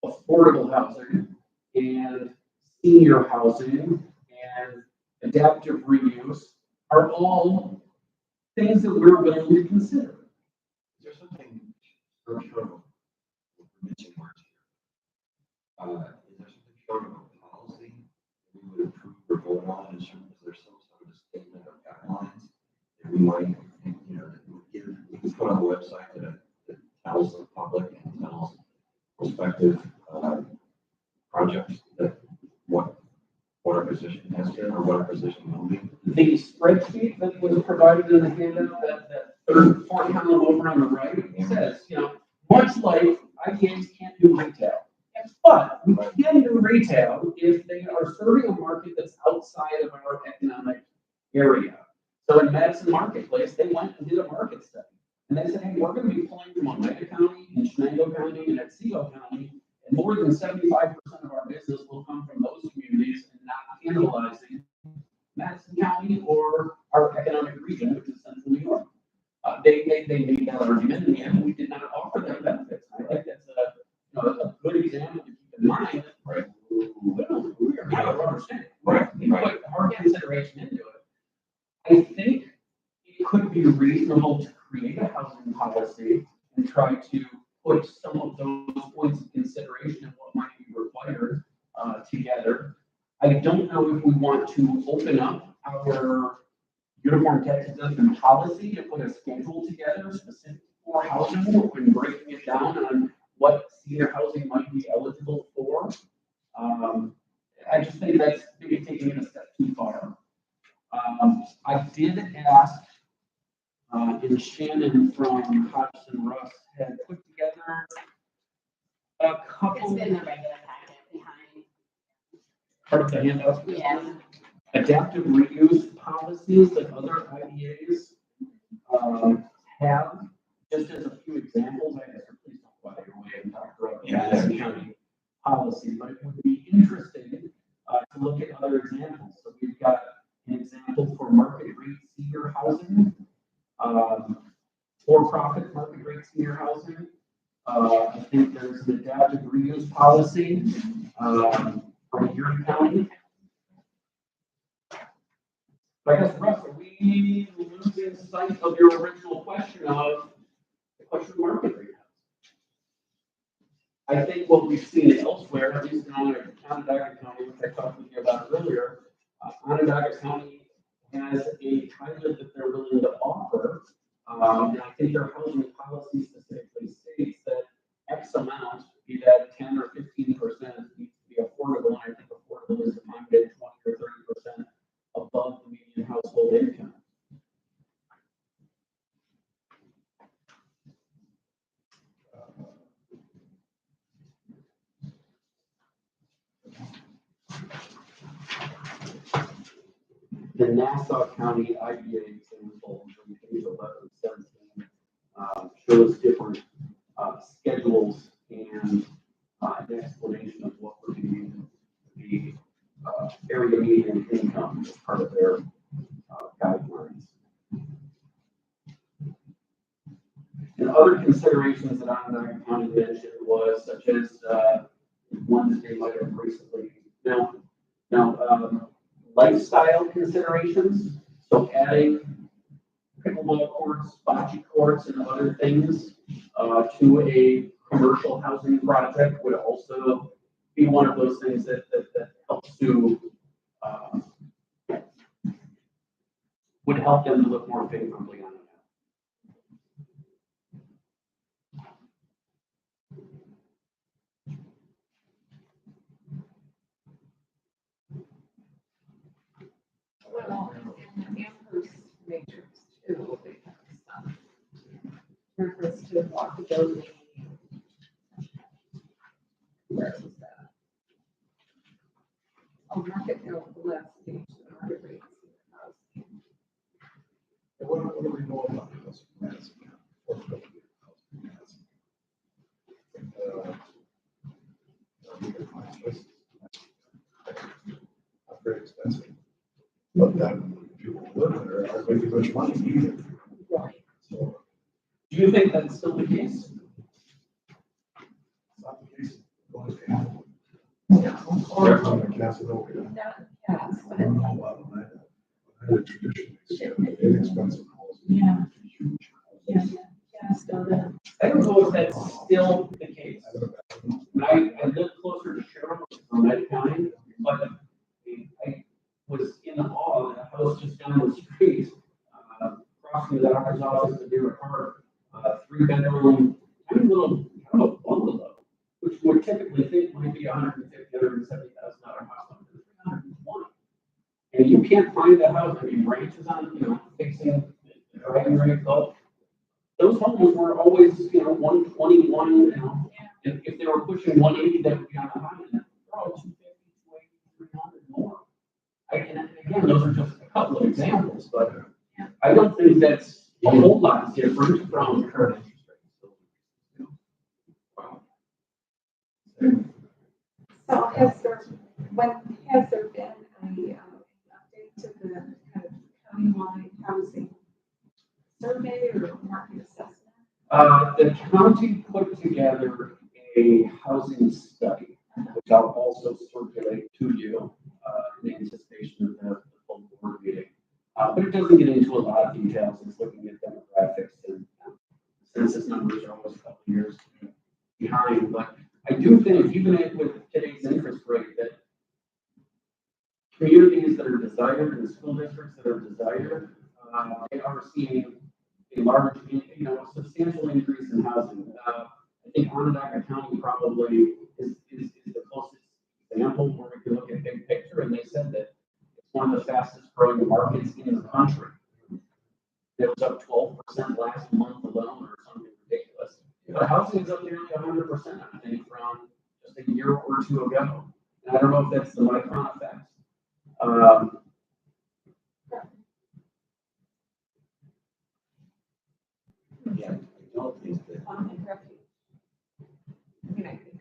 Speaker 4: affordable housing and senior housing and adaptive reuse are all things that we're willing to consider.
Speaker 2: Is there something short of mentioning words here? Is there something short of a policy that we would approve or vote on? Is there some sort of a statement of guidelines that we might, that we can put on the website that tells the public and tells prospective projects that what our position has been or what our position will be?
Speaker 4: The spreadsheet that was provided in the handout, that third, fourth column over on the right, says, much like IGAs can't do retail, but we can do retail if they are serving a market that's outside of our economic area. So in Madison Marketplace, they went and did a market study. And they said, hey, we're going to be pulling from Oneida County, and Shenango County, and Otsego County, and more than 75% of our business will come from those communities and not cannibalizing Madison County or our economic region, which is Central New York. They made that argument, and yet we did not offer them benefits. I think that's a good example to keep in mind.
Speaker 2: Right.
Speaker 4: We are not understanding.
Speaker 2: Right.
Speaker 4: We put our consideration into it. I think it could be reasonable to create a housing policy and try to put some of those points of consideration and what might be required together. I don't know if we want to open up our uniform tax exemption policy and put a schedule together specific for housing and breaking it down on what senior housing might be eligible for. I just think that's maybe taking it a step too far. I did ask, and Shannon from Hodgson Russ had put together a couple.
Speaker 5: It's been the regular packet behind.
Speaker 4: Part of the handout.
Speaker 5: Yeah.
Speaker 4: Adaptive reuse policies that other IDAs have, just as a few examples. I guess please don't go out of your way and talk about the Madison County policy, but it would be interesting to look at other examples. So we've got an example for market rate senior housing, for-profit market rate senior housing. I think there's an adaptive reuse policy from Erie County. I guess, Russ, are we losing sight of your original question of the question of market rate? I think what we've seen elsewhere, at least in Onondaga County, which I talked with you about earlier, Onondaga County has a pilot that they're willing to offer. And I think their housing policy specifically states that X amount, be that 10 or 15%, needs to be affordable. And I think affordable is defined at 20 or 30% above the median household income. The Nassau County IDA example from page 11 and 17 shows different schedules and an explanation of what would be the area median income as part of their guidelines. And other considerations that Onondaga County mentioned was such as one that they might have recently lifestyle considerations. So adding pickleball courts, bocce courts, and other things to a commercial housing project would also be one of those things that helps to would help them to look more favorably on it.
Speaker 1: Well, in the Amherst matrix too, they have some reference to walkability. Where is that? Oh, market, no, the last page, the market rates.
Speaker 3: What do we know about housing finance? Affordability of housing finance? You can find choices. Not very expensive. But then people who live there aren't making much money either.
Speaker 1: Right.
Speaker 3: So
Speaker 4: Do you think that's still the case?
Speaker 3: it's not the case. Going to happen.
Speaker 1: Or,
Speaker 3: I'm in Casanova.
Speaker 1: not, yes,
Speaker 3: I don't know about that. I had a tradition, inexpensive housing.
Speaker 1: Yeah.
Speaker 3: Huge
Speaker 1: yeah,
Speaker 3: houses.
Speaker 1: yeah, still there.
Speaker 4: I don't know if that's still the case. I live closer to Sherman from Med County, but I was in awe of a house just down the street, crossing the doctor's office to Deer Park, 3-bedroom, tiny little, kind of a bungalow, which would typically think might be $150,000, $170,000 house under $320,000. And you can't find that house. I mean, ranches on, fixing the driving range up. Those homes were always, 121, if they were pushing 180, that would be on the high end. They're all 250, 280, 300 more. And again, those are just a couple of examples, but I don't think that's a whole lot different from current interest rates. Wow.
Speaker 1: So has there been an update to the kind of countywide housing survey or market assessment?
Speaker 4: The county put together a housing study, which I'll also circulate to you in anticipation of the full board meeting. But it doesn't get into a lot of details. It's looking at demographics and census numbers are almost a couple years behind. But I do think, even with today's interest rate, that communities that are desired and school districts that are desired, they are seeing a large, a substantial increase in housing. I think Onondaga County probably is the closest example where we can look at big picture, and they said that it's one of the fastest growing markets in the country. It was up 12% last month alone, or something ridiculous. But housing is up nearly 100%, I think, from just a year or two ago. And I don't know if that's the micron effect.
Speaker 2: Yeah, I don't think that.
Speaker 1: And refuge. I mean, I think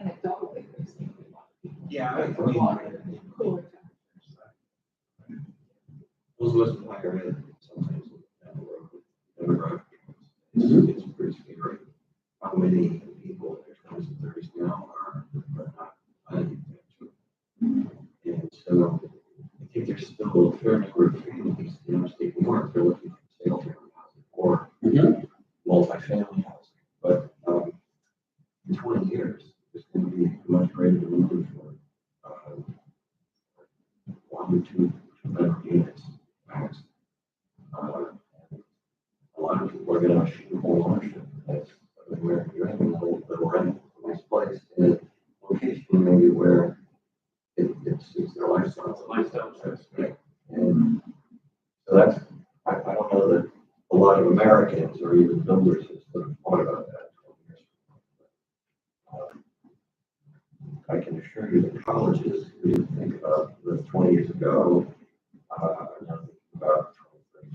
Speaker 1: anecdotally, there's a lot of people.
Speaker 2: Yeah,
Speaker 1: Cooler temperatures.
Speaker 2: Those of us in higher ed sometimes look down the road with demographics. It's pretty scary how many people in their 20s and 30s now are not unemployed. And so I think there's still a fair number of communities in upstate New York that are looking for single family housing or multifamily housing. But in 20 years, there's going to be a much greater demand for 1 or 2 bedroom units max. A lot of people are going to shoot home ownership. That's where you're having a little rent, a nice place in a location maybe where it suits their lifestyle.
Speaker 4: Lifestyle choice.
Speaker 2: Right. And so that's, I don't know that a lot of Americans or even builders have sort of thought about that 20 years ago. I can assure you that colleges who didn't think about this 20 years ago, are now thinking about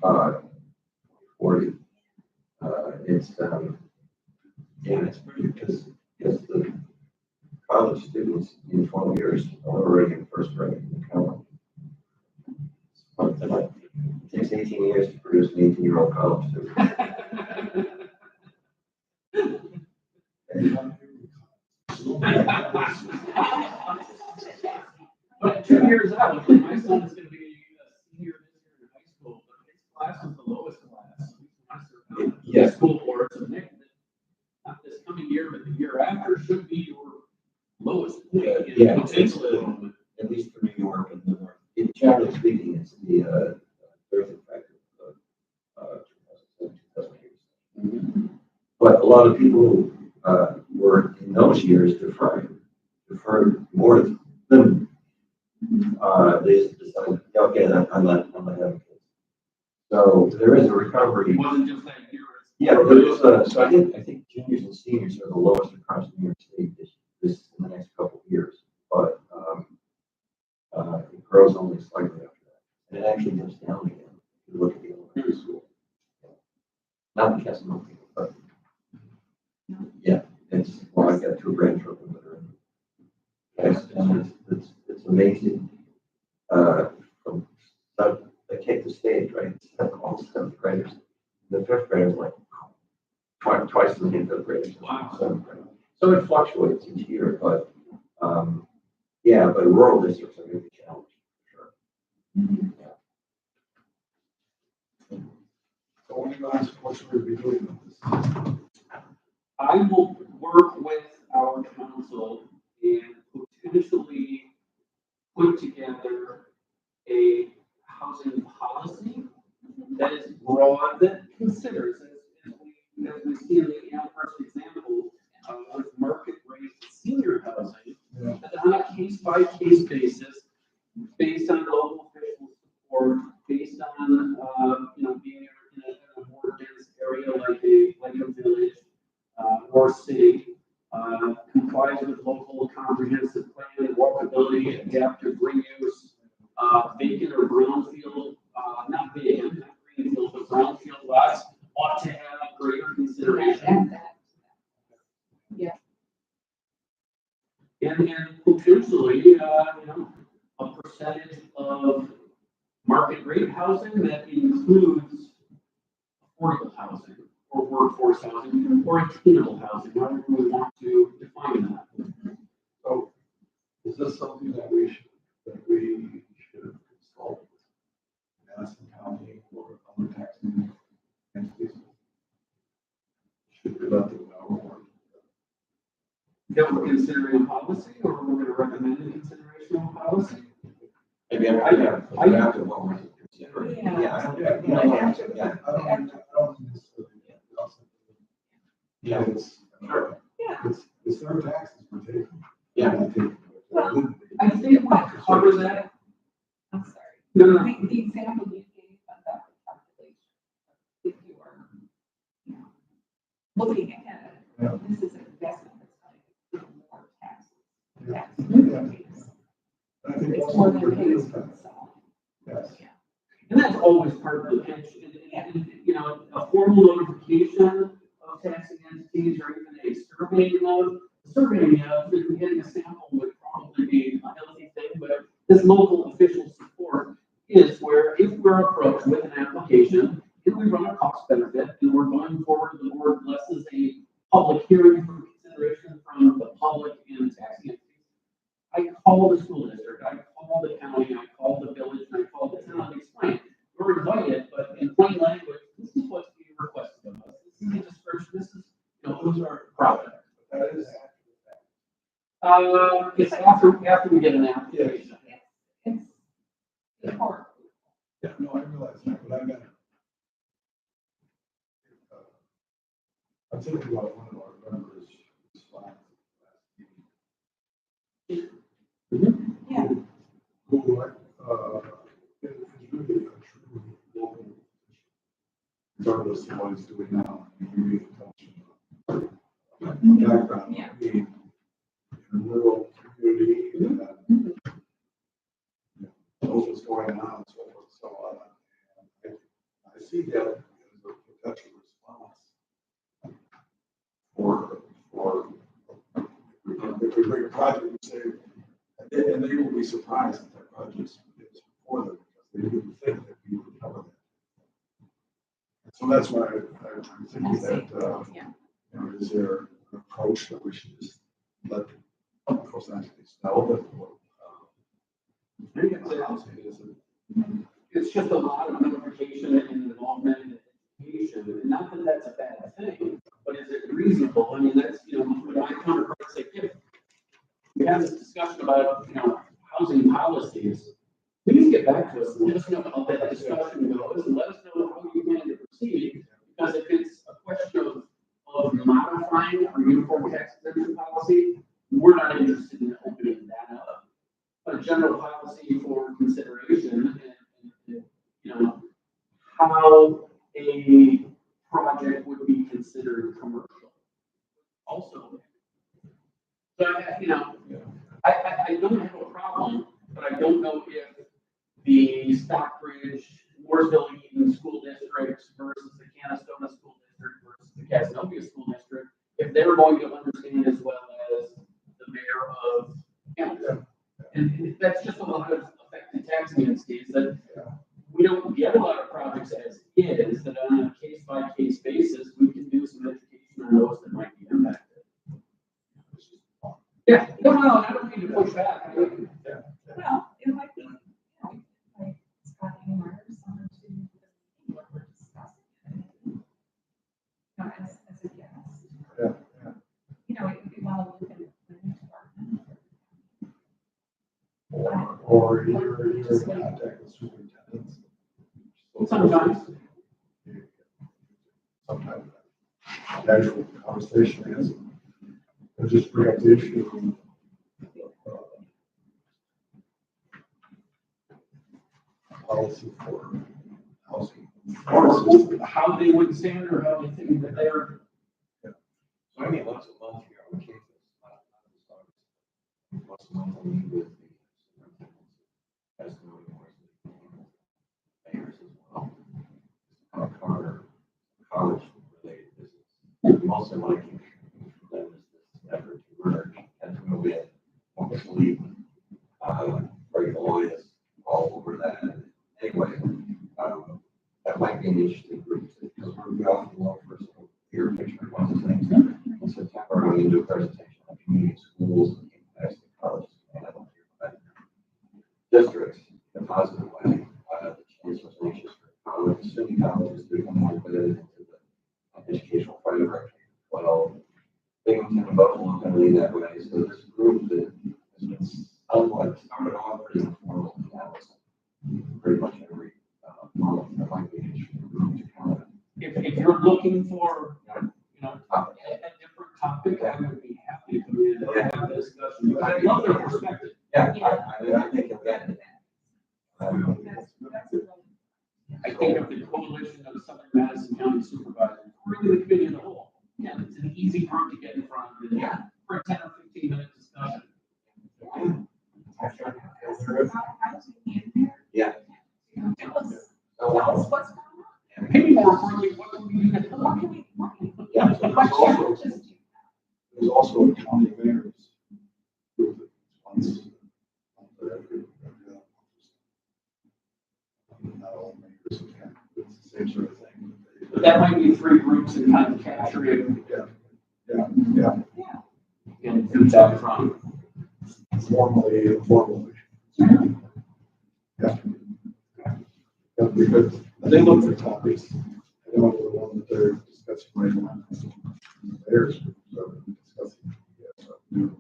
Speaker 2: 2035, 2040. It's pretty because the college students in 12 years are already in first grade in college. It takes 18 years to produce an 18-year-old college student.
Speaker 4: But 2 years out, my son is going to be a senior this year in high school, but his class was the lowest the school board, so not this coming year, but the year after should be your lowest point. in
Speaker 2: Yeah,
Speaker 4: potential enrollment.
Speaker 2: At least for New York and the North. In generally speaking, it's the birth effect of 2008. But a lot of people who were in those years deferred more than they just decided, okay, I'm not having kids. So there is a recovery.
Speaker 4: It wasn't just that year.
Speaker 2: Yeah, there is so I think juniors and seniors are the lowest across New York State this in the next couple of years. But it grows only slightly after that. And it actually dips down again if you look at the elementary school. Not the Casanova, but yeah, well, I've got two grandchildren that are in. Yes, and it's amazing. They take the stage, right? All seventh graders. The fifth graders like twice as many fifth graders.
Speaker 4: Wow.
Speaker 2: So it fluctuates each year, but yeah, but rural districts are going to be challenged for sure. Yeah.
Speaker 3: So when you ask what should we be doing with this?
Speaker 4: I will work with our council and potentially put together a housing policy that is broad, that considers, as we see in the first example, with market rate senior housing, that on a case-by-case basis, based on local official support, based on, being in a more dense area like a village, or city, complies with local comprehensive plan, walkability, adaptive reuse, vacant or brownfield, not vacant, not greenfield, but brownfield lots ought to have greater consideration. And potentially, a percentage of market rate housing that includes affordable housing or workforce housing or attainable housing, however we want to define that.
Speaker 3: So is this something that we should consult with Madison County or other taxing entities? Should we let them know?
Speaker 4: That we're considering a policy, or we're going to recommend a consideration of a policy?
Speaker 2: Maybe I have to what we're considering. Yeah, I don't
Speaker 3: Yeah,
Speaker 2: you don't have to. Yeah.
Speaker 3: I don't think this is.
Speaker 2: Yeah.
Speaker 3: It's their taxes we're taking.
Speaker 2: Yeah.
Speaker 1: I think we cover that. I'm sorry.
Speaker 4: No.
Speaker 1: The example you gave about the calculation, if you are, looking ahead,
Speaker 3: Yeah.
Speaker 1: this is an investment that's going to give more taxes.
Speaker 3: Yeah.
Speaker 1: Taxes.
Speaker 3: I think
Speaker 1: It's
Speaker 3: that's
Speaker 1: more
Speaker 3: what
Speaker 1: than
Speaker 3: we're
Speaker 1: it pays
Speaker 3: doing.
Speaker 1: for itself.
Speaker 3: Yes.
Speaker 4: And that's always part of the pitch. And, a formal notification of taxing entities or even a surveying of, getting a sample would probably be a healthy thing, but this local official support is where if we're approached with an application and we run a cost benefit and we're going forward, the board blesses a public hearing for consideration from the public and taxing entities. I call the school district, I call the county, I call the village, and I call the town and explain. We're invited, but in plain language, this is what's being requested of us. This is the description, this is, those are projects.
Speaker 3: That is.
Speaker 4: It's after we get an application.
Speaker 1: It's hard.
Speaker 3: Yeah, no, I realize that, but I got. I'm thinking about one of our members' slides.
Speaker 1: Yeah.
Speaker 3: Who, is really a true local, regardless of what he's doing now. You really touch background.
Speaker 1: Yeah.
Speaker 3: In a rural community, and knows what's going on, and so forth and so on. And I see that as a potential response for if we bring a project and say, and they will be surprised that that project is for them because they didn't think that we would cover that. So that's why I'm thinking that, is there an approach that we should just let the course entities know that
Speaker 4: It's just a lot of notification and involvement and education to, and not that that's a bad thing, but is it reasonable? I mean, that's, when my counterparts say, if we have this discussion about, housing policies, please get back to us and let us know how that discussion goes, and let us know how you plan to proceed, because if it's a question of modifying our uniform tax exemption policy, we're not interested in opening that up. But a general policy for consideration and how a project would be considered commercial. Also, so I don't have a problem, but I don't know if the Stockbridge, Mooresville Eaton school districts versus the Canastota school district versus the Casanova school district, if they're going to understand as well as the mayor of Hamilton. And that's just a lot of affected taxing entities that we don't get a lot of projects as is, that on a case-by-case basis, we can do some education on those that might be impacted. Yeah, no, I don't mean to push back.
Speaker 1: Well, it might be, like Scott Hamer or someone to what we're discussing. As a guest. It could be while we look at the planning department.
Speaker 3: Or you're in contact with superintendents.
Speaker 4: Sometimes.
Speaker 3: Sometimes. Casual conversation is, or just bring up the issue. Policy for housing.
Speaker 4: Or how they would stand or how they think that they're.
Speaker 2: So I mean, once a month here on campus, once a month I meet with the superintendents, mayors as well. Cover college-related business. We also want to keep them as this effort to merge, and we had almost leave regular lawyers all over that. Anyway, that might be an interesting group because we often look for some clear picture of one of the things. In September, we're going to do a presentation on community schools and impacts to colleges and districts in a positive way. The chancellor's anxious for college, SUNY colleges to become more embedded into the educational framework. Well, Binghamton and Buffalo are going to lead that way. So this group that has been somewhat started off as informal analysis, pretty much every month, that might be an interesting group to kind of.
Speaker 4: If you're looking for, a different topic, I would be happy to come in and have a discussion. Because I love their perspective.
Speaker 2: Yeah, I think you'll get it.
Speaker 4: I think of the coalition of Southern Madison County Supervisors, or even the committee as a whole. Yeah, it's an easy group to get in front of, and for a 10 or 15-minute discussion.
Speaker 2: Yeah.
Speaker 1: Tell us what's going on.
Speaker 4: Maybe more importantly, what can we do to help?
Speaker 1: What can we,
Speaker 2: Yeah, so
Speaker 1: what challenges do you
Speaker 3: There's also a county mayor's group that wants. Not all mayors can, it's the same sort of thing.
Speaker 4: But that might be 3 groups and kind of capturing
Speaker 3: Yeah.
Speaker 4: and do that from.
Speaker 3: Formally, informally. Yeah. Yeah, because they look for topics. I know the one that they're discussing right now. There's discussing new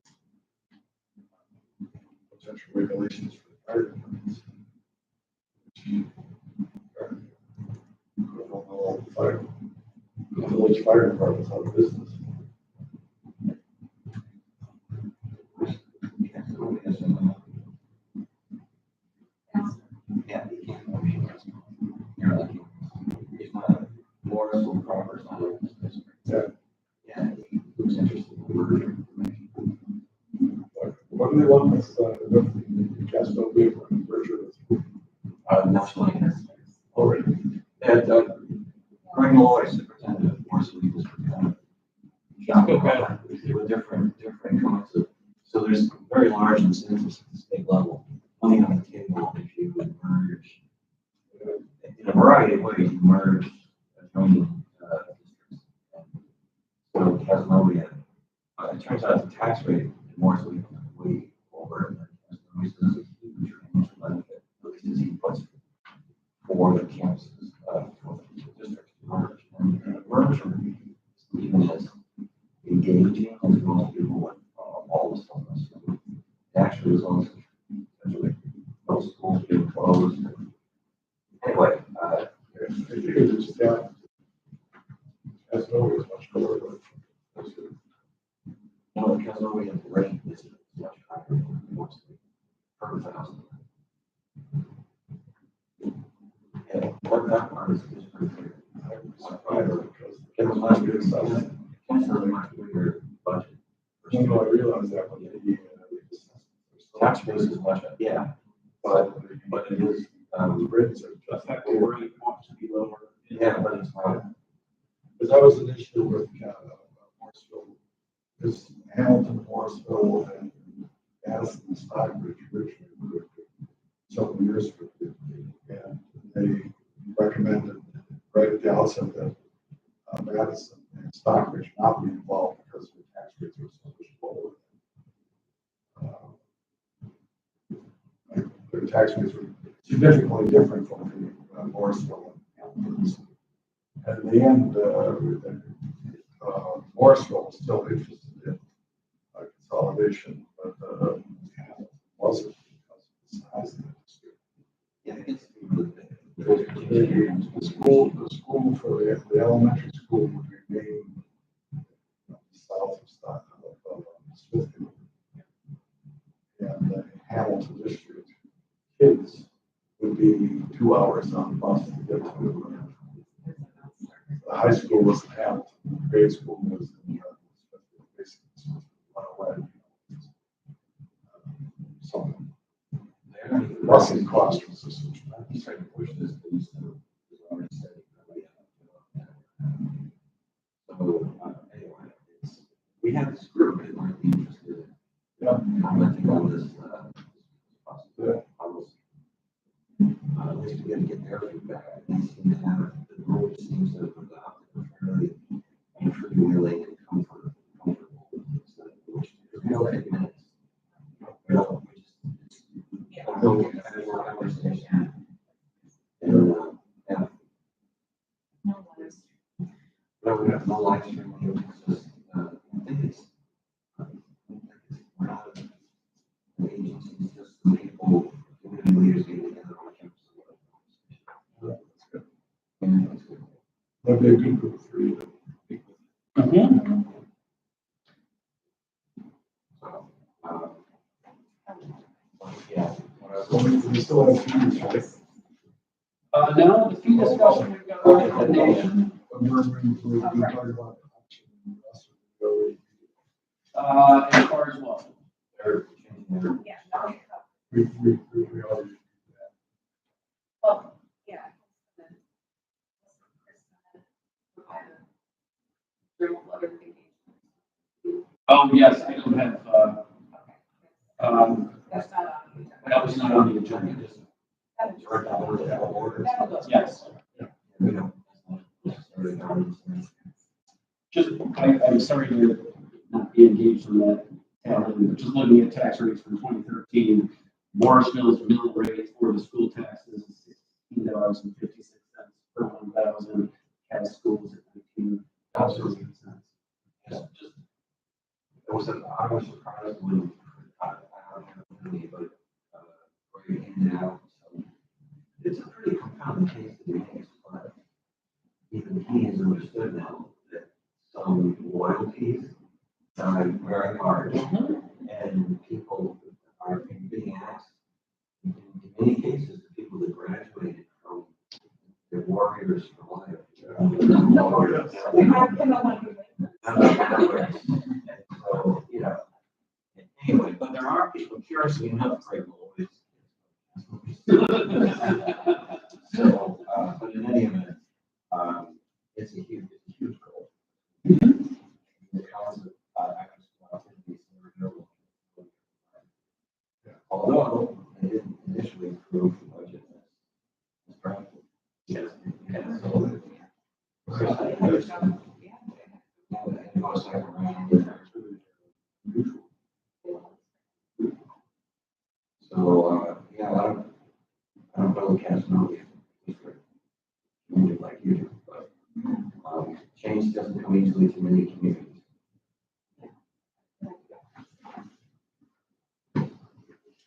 Speaker 3: potential regulations for the fire departments. I don't know, the village fire department's out of business.
Speaker 2: Yeah, he can't function as you're lucky. He's not a moral proper son of this district. Yeah, he was interested in merger.
Speaker 3: What do they want with the Casanova merger with?
Speaker 2: National already. And Greg Malloy, superintendent of Mooresville District, kind of shot with different concepts. So there's very large incentives at the state level. Money on the table if you would merge. In a variety of ways, you merge adjoining districts. So Casanova, it turns out the tax rate in Mooresville is way over. Casanova is a huge financial benefit, at least as he puts it, for the campuses, for the districts to merge. And the schools being closed. Anyway,
Speaker 3: Just that, as always, much lower, but
Speaker 2: no, because we have rate is much higher than it wants to be per thousand. Yeah, what that part is pretty clear.
Speaker 3: because it was not good stuff.
Speaker 2: It's not a much bigger budget.
Speaker 3: No, I realize that, but the
Speaker 2: Tax base is much, yeah, but it is,
Speaker 3: rates are just.
Speaker 4: Effective rate wants to be lower.
Speaker 2: yeah, but it's not.
Speaker 3: Because that was an issue with Morrisville, because Hamilton, Morrisville, and Madison, Stockbridge, Richmond, were several years ago. And they recommended right at the outset that Madison and Stockbridge not be involved because the tax rates were so much lower. Their tax rates were significantly different from the Morrisville and Hamilton's. And in the end, Morrisville was still interested in consolidation, but wasn't because of the size of the district.
Speaker 2: Yeah, it's really big.
Speaker 3: The school for the elementary school would remain south of Stockton, of Smithfield. And the Hamilton district kids would be 2 hours on the bus to get to it. The high school was in Hamilton, the grade school was in basically 1 away. So the busing cost was just.
Speaker 2: He's trying to push this, but he's already said it. So, anyway, we have this group that might be interested in commenting on this, possible policy. At least we got to get their feedback. They seem to have, the group seems to have adopted a fairly interrelated comfortable. Which will take minutes. We just, I don't get any more conversation. And, yeah.
Speaker 1: No worries.
Speaker 2: No, we have no live streaming, it's just, I think it's, we're not an agency, it's just the people, community leaders getting together on campus.
Speaker 3: That's good.
Speaker 2: Yeah, that's good.
Speaker 3: That'd be a good group for you to meet with.
Speaker 2: So, yeah.
Speaker 3: So we still have fees, right?
Speaker 4: No, the fee discussion, we've got a recommendation,
Speaker 3: We're talking about option and the rest of it.
Speaker 4: as far as what?
Speaker 2: They're changing their.
Speaker 1: Yeah, no,
Speaker 3: We already did that.
Speaker 1: well, yeah.
Speaker 4: Oh, yes, I don't have,
Speaker 1: That's not on the agenda.
Speaker 4: that was not on the agenda, just,
Speaker 1: That'll go.
Speaker 4: yes.
Speaker 2: We don't.
Speaker 4: Just, I'm sorry to not be engaged in that, but just looking at tax rates from 2013, Morrisville's mill rate for the school taxes is $16.56 per 1,000. Cass schools at $19.08.
Speaker 2: Just, it was an, I was surprised when, I don't have any, but, where you handed out, so it's a pretty compounded case to be made, but even he has understood now that some loyalties die very hard, and people are being asked, in many cases, the people that graduated from the warriors for life. So, you know, anyway, but there are people, curiously enough, great always. So, but in any event, it's a huge goal. The concept, activities are renewable. Although they didn't initially approve the budget as drafted. Yes. Yeah, so. So, yeah, I don't know the cast know like you do, but, change doesn't come easily to many communities.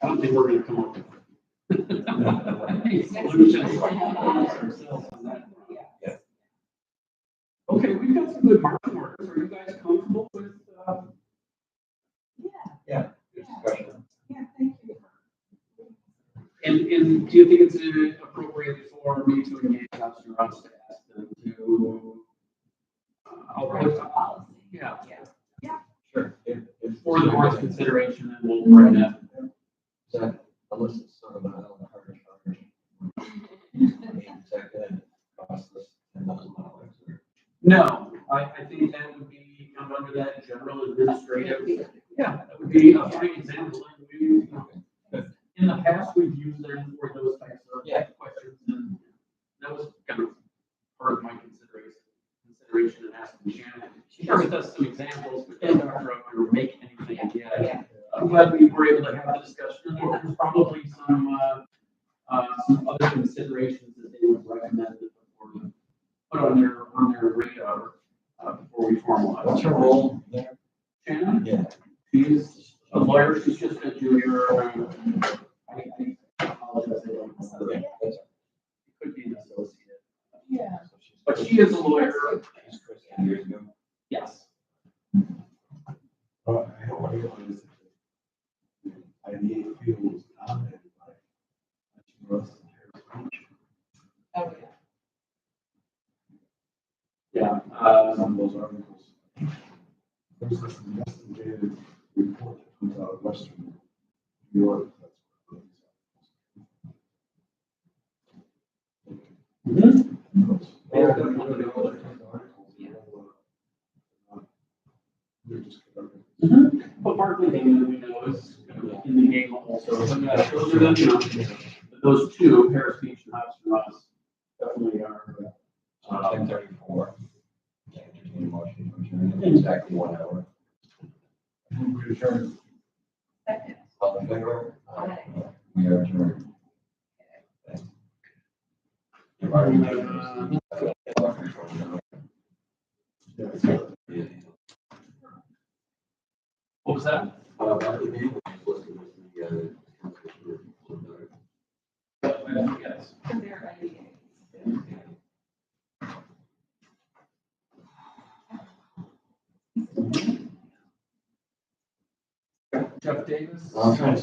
Speaker 4: I don't think we're gonna come up with Solutions ourselves on that.
Speaker 2: Yeah.
Speaker 4: Okay, we've got some good marching orders. Are you guys comfortable with,
Speaker 2: Yeah, discussion.
Speaker 1: Yeah, thank you.
Speaker 4: and do you think it's appropriate for me to engage Officer Ross to ask them to,
Speaker 1: Policy.
Speaker 4: yeah,
Speaker 2: Sure.
Speaker 4: for the board's consideration, and we'll bring that.
Speaker 2: That, unless it's sort of a harder charge. Is that gonna cost us $10,000 or?
Speaker 4: No, I think that would be kind of under that general administrative. Yeah, that would be a fine example. And we, you know, in the past, we've used them for those types of questions, and that was kind of part of my consideration and asking Shannon. She shared with us some examples, but then Dr. Upper would make anything yet. I'm glad we were able to have the discussion, and there's probably some other considerations that they would recommend that the board put on their radar before we formalize.
Speaker 2: What's her role there?
Speaker 4: Shannon?
Speaker 2: Yeah.
Speaker 4: She's a lawyer, she's just a junior. I apologize, I don't know.
Speaker 2: Okay, that's.
Speaker 4: She could be an associate.
Speaker 1: Yeah.
Speaker 4: But she is a lawyer.
Speaker 2: She's Chris 10 years ago.
Speaker 4: Yes.
Speaker 3: I don't realize that the IDA field was dominated by Russ and Harris Beach.
Speaker 1: Oh,
Speaker 4: Yeah.
Speaker 3: Some of those articles. There's this investigative report that comes out of Western New York. That's what
Speaker 4: Yeah,
Speaker 3: they're just
Speaker 4: But Barkley Damon, we know, is kind of in the game also. So, those are the, you know, those two, Harris Beach and Hobson Ross, definitely are.
Speaker 2: 10:34. Yeah, entertain a motion to adjourn in exactly 1 hour.
Speaker 3: we adjourn.
Speaker 1: second.
Speaker 2: All in favor?
Speaker 1: Aye.
Speaker 2: We are adjourned. Thanks. You've already made this.
Speaker 4: What was that? Yes.
Speaker 1: For their IDA.
Speaker 4: Jeff Davis.
Speaker 2: I'm trying to